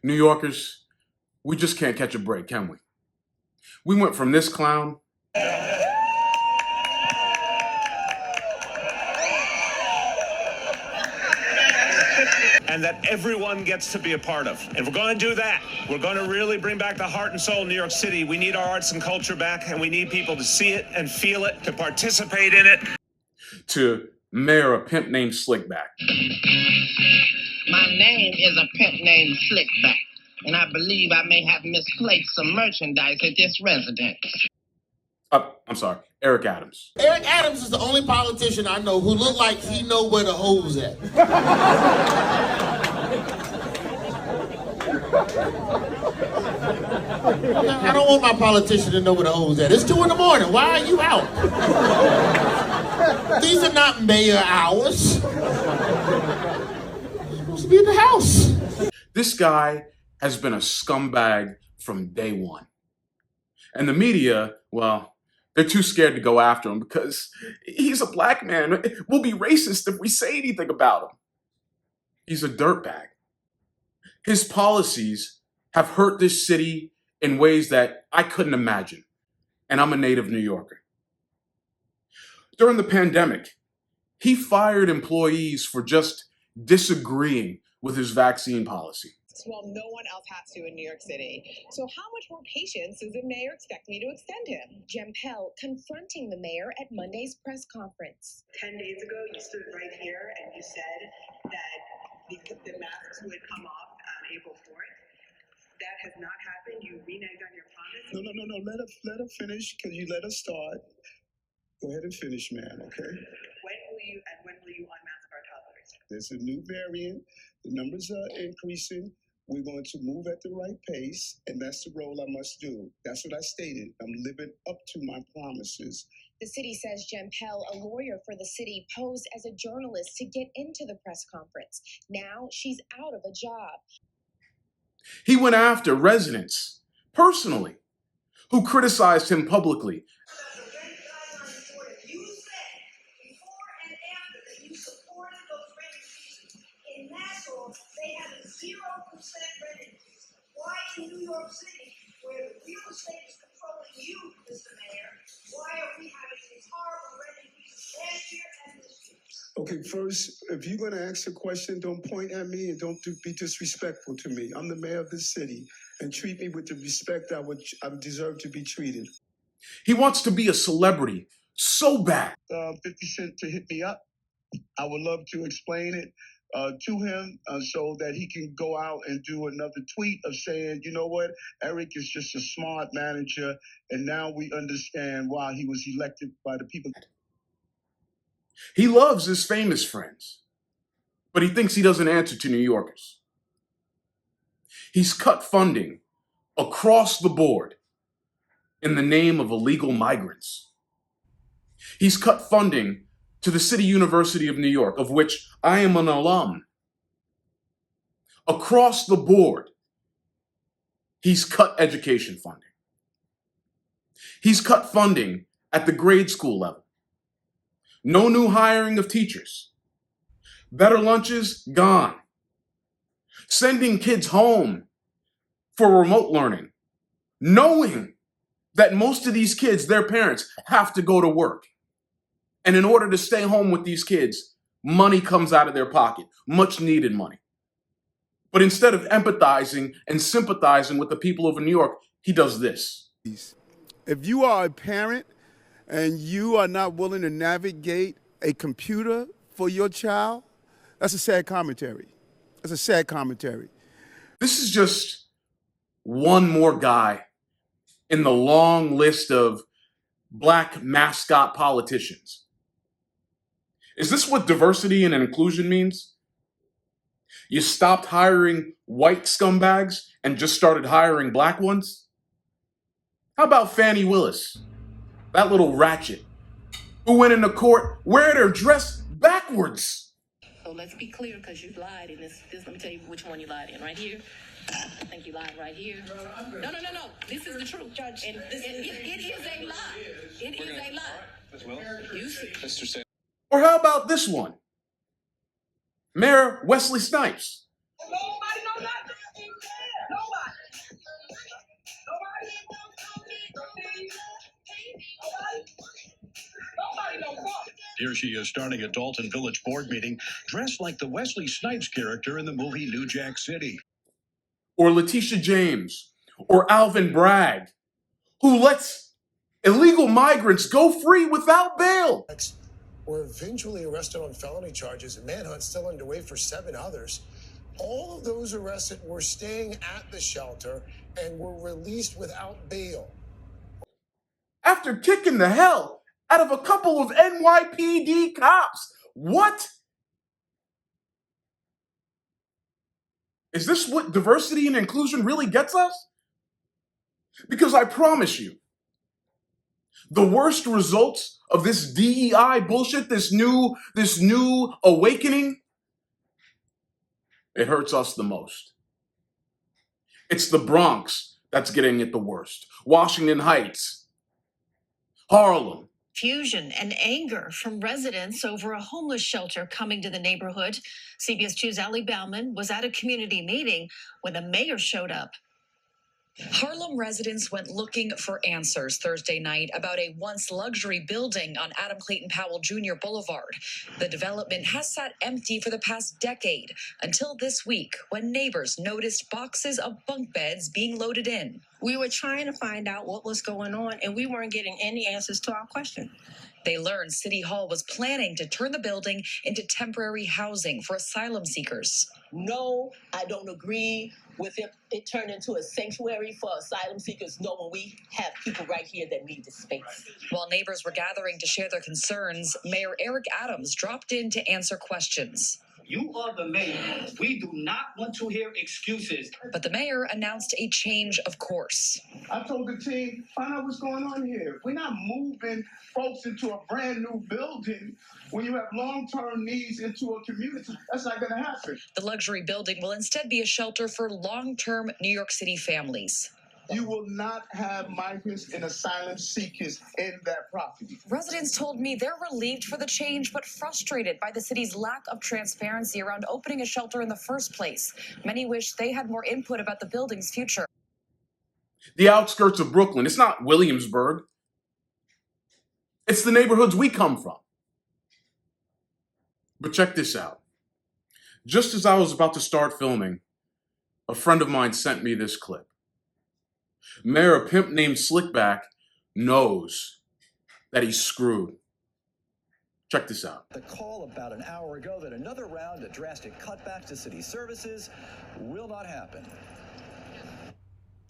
New Yorkers, we just can't catch a break, can we? We went from this clown and that everyone gets to be a part of. If we're going to do that, we're going to really bring back the heart and soul of New York City. We need our arts and culture back, and we need people to see it and feel it, to participate in it. to Mayor a pimp named Slickback. My name is a pimp named Slickback, and I believe I may have misplaced some merchandise at this residence. I'm sorry, Eric Adams. Eric Adams is the only politician I know who look like he know where the hoes at. I don't want my politician to know where the hoes at. It's 2 in the morning. Why are you out? These are not mayor hours. You're supposed to be in the house. This guy has been a scumbag from day one. And the media, well, they're too scared to go after him because he's a black man. We'll be racist if we say anything about him. He's a dirtbag. His policies have hurt this city in ways that I couldn't imagine. And I'm a native New Yorker. During the pandemic, he fired employees for just disagreeing with his vaccine policy. Well, no one else has to in New York City. So how much more patience does the mayor expect me to extend him? Jempel confronting the mayor at Monday's press conference. 10 days ago, you stood right here and you said that the masks would come off on April 4th. That has not happened. You reneged on your promise. No. Let her finish, because you let her start. Go ahead and finish, ma'am, okay? When will you unmask our toddlers? There's a new variant. The numbers are increasing. We're going to move at the right pace, and that's the role I must do. That's what I stated. I'm living up to my promises. The city says Jempel, a lawyer for the city, posed as a journalist to get into the press conference. Now she's out of a job. He went after residents, personally, who criticized him publicly. You said before and after that you supported those rent increases. In Nassau, they had a 0% rent increase. Why in New York City, where the real estate is controlling you, Mr. Mayor, why are we having these horrible rent increases last year and this year? Okay, first, if you're going to ask a question, don't point at me and don't be disrespectful to me. I'm the mayor of this city, and treat me with the respect I deserve to be treated. He wants to be a celebrity so bad. 50 Cent to hit me up. I would love to explain it to him so that he can go out and do another tweet of saying, you know what, Eric is just a smart manager, and now we understand why he was elected by the people. He loves his famous friends, but he thinks he doesn't answer to New Yorkers. He's cut funding across the board in the name of illegal migrants. He's cut funding to the City University of New York, of which I am an alum. Across the board, he's cut education funding. He's cut funding at the grade school level. No new hiring of teachers. Better lunches, gone. Sending kids home for remote learning, knowing that most of these kids, their parents, have to go to work. And in order to stay home with these kids, money comes out of their pocket, much needed money. But instead of empathizing and sympathizing with the people of New York, he does this. If you are a parent and you are not willing to navigate a computer for your child, that's a sad commentary. That's a sad commentary. This is just one more guy in the long list of black mascot politicians. Is this what diversity and inclusion means? You stopped hiring white scumbags and just started hiring black ones? How about Fannie Willis, that little ratchet, who went into court wearing her dress backwards? So let's be clear, because you lied in this. Let me tell you which one you lied in. Right here. I think you lied right here. No. This is the truth, Judge. And it is a lie. It is a lie. You see. Or how about this one? Mayor Wesley Snipes. Nobody knows nothing. Here she is starting a Dalton Village board meeting dressed like the Wesley Snipes character in the movie New Jack City. Or Letitia James, or Alvin Bragg, who lets illegal migrants go free without bail. Were eventually arrested on felony charges, and manhunt still underway for 7 others. All of those arrested were staying at the shelter and were released without bail. After kicking the hell out of a couple of NYPD cops. What? Is this what diversity and inclusion really gets us? Because I promise you, the worst results of this DEI bullshit, this new awakening, it hurts us the most. It's the Bronx that's getting it the worst. Washington Heights, Harlem. Confusion and anger from residents over a homeless shelter coming to the neighborhood. CBS 2's Ali Bauman was at a community meeting when the mayor showed up. Harlem residents went looking for answers Thursday night about a once luxury building on Adam Clayton Powell Jr. Boulevard. The development has sat empty for the past decade until this week when neighbors noticed boxes of bunk beds being loaded in. We were trying to find out what was going on, and we weren't getting any answers to our question. They learned City Hall was planning to turn the building into temporary housing for asylum seekers. No, I don't agree with it turned into a sanctuary for asylum seekers, knowing we have people right here that need the space. While neighbors were gathering to share their concerns, Mayor Eric Adams dropped in to answer questions. You are the mayor. We do not want to hear excuses. But the mayor announced a change of course. I told the team, find out what's going on here. We're not moving folks into a brand new building when you have long-term needs into a community. That's not going to happen. The luxury building will instead be a shelter for long-term New York City families. You will not have migrants and asylum seekers in that property. Residents told me they're relieved for the change, but frustrated by the city's lack of transparency around opening a shelter in the first place. Many wish they had more input about the building's future. The outskirts of Brooklyn. It's not Williamsburg. It's the neighborhoods we come from. But check this out. Just as I was about to start filming, a friend of mine sent me this clip. Mayor, a pimp named Slickback, knows that he's screwed. Check this out. The call about an hour ago that another round of drastic cutbacks to city services will not happen.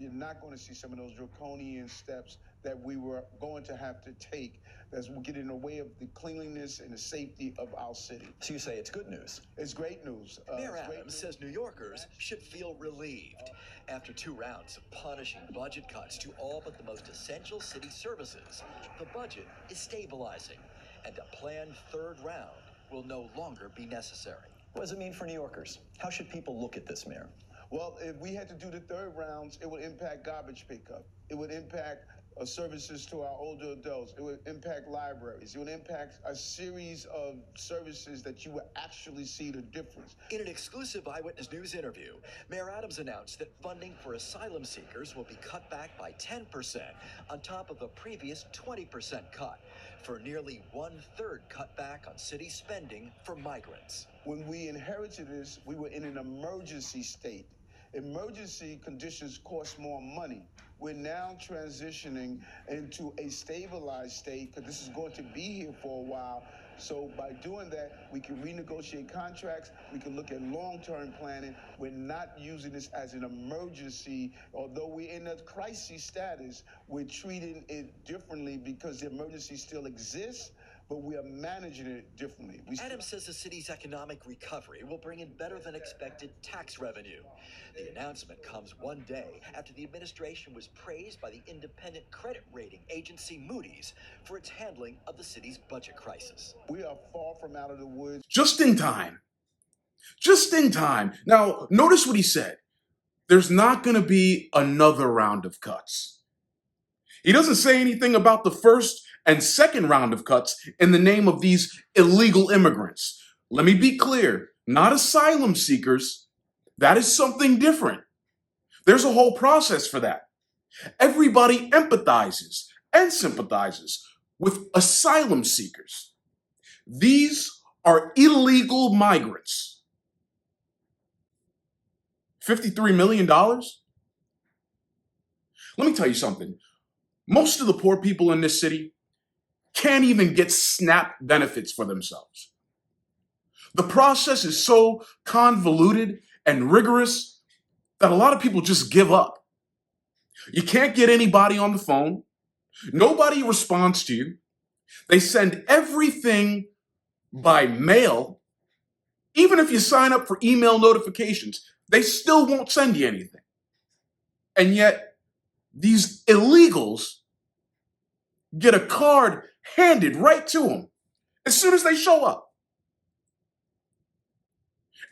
You're not going to see some of those draconian steps that we were going to have to take that's getting in the way of the cleanliness and the safety of our city. So you say it's good news? It's great news. Mayor Adams says New Yorkers should feel relieved after 2 rounds of punishing budget cuts to all but the most essential city services. The budget is stabilizing, and a planned 3rd round will no longer be necessary. What does it mean for New Yorkers? How should people look at this, Mayor? Well, if we had to do the 3rd rounds, it would impact garbage pickup. It would impact services to our older adults. It would impact libraries. It would impact a series of services that you would actually see the difference. In an exclusive Eyewitness News interview, Mayor Adams announced that funding for asylum seekers will be cut back by 10% on top of the previous 20% cut, for nearly 1/3 cut back on city spending for migrants. When we inherited this, we were in an emergency state. Emergency conditions cost more money. We're now transitioning into a stabilized state because this is going to be here for a while. So by doing that, we can renegotiate contracts. We can look at long-term planning. We're not using this as an emergency. Although we're in a crisis status, we're treating it differently because the emergency still exists, but we are managing it differently. Adams says the city's economic recovery will bring in better than expected tax revenue. The announcement comes one day after the administration was praised by the independent credit rating agency Moody's for its handling of the city's budget crisis. We are far from out of the woods. Just in time. Just in time. Now, notice what he said. There's not going to be another round of cuts. He doesn't say anything about the first and second round of cuts in the name of these illegal immigrants. Let me be clear, not asylum seekers. That is something different. There's a whole process for that. Everybody empathizes and sympathizes with asylum seekers. These are illegal migrants. $53 million? Let me tell you something. Most of the poor people in this city can't even get SNAP benefits for themselves. The process is so convoluted and rigorous that a lot of people just give up. You can't get anybody on the phone. Nobody responds to you. They send everything by mail. Even if you sign up for email notifications, they still won't send you anything. And yet, these illegals get a card handed right to them as soon as they show up.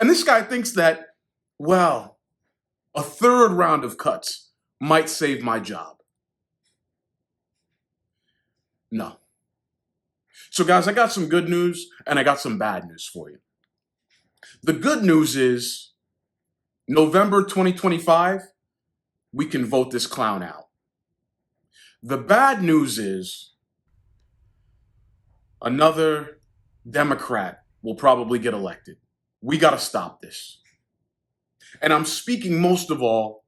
And this guy thinks that, well, a third round of cuts might save my job. No. So guys, I got some good news and I got some bad news for you. The good news is November 2025, we can vote this clown out. The bad news is another Democrat will probably get elected. We got to stop this. And I'm speaking most of all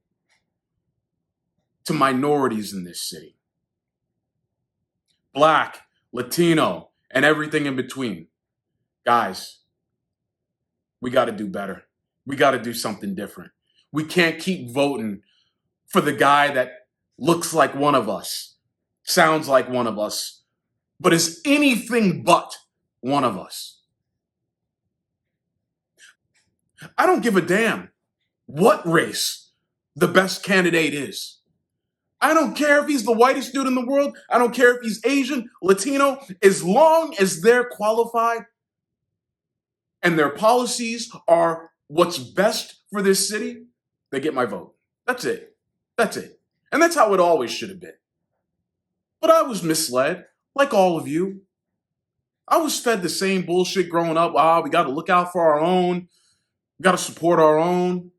to minorities in this city. Black, Latino, and everything in between. Guys, we got to do better. We got to do something different. We can't keep voting for the guy that looks like one of us, sounds like one of us, but is anything but one of us. I don't give a damn what race the best candidate is. I don't care if he's the whitest dude in the world. I don't care if he's Asian, Latino, as long as they're qualified and their policies are what's best for this city, they get my vote. That's it. That's it. And that's how it always should have been. But I was misled, like all of you. I was fed the same bullshit growing up. We got to look out for our own. We got to support our own.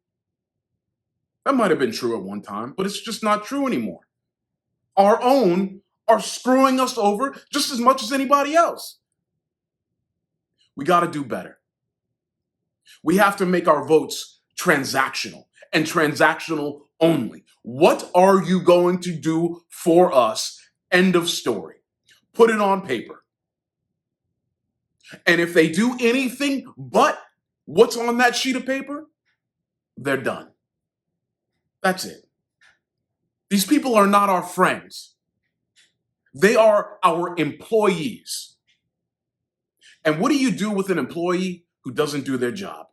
That might have been true at one time, but it's just not true anymore. Our own are screwing us over just as much as anybody else. We got to do better. We have to make our votes transactional and transactional only. What are you going to do for us? End of story. Put it on paper. And if they do anything but what's on that sheet of paper, they're done. That's it. These people are not our friends. They are our employees. And what do you do with an employee who doesn't do their job?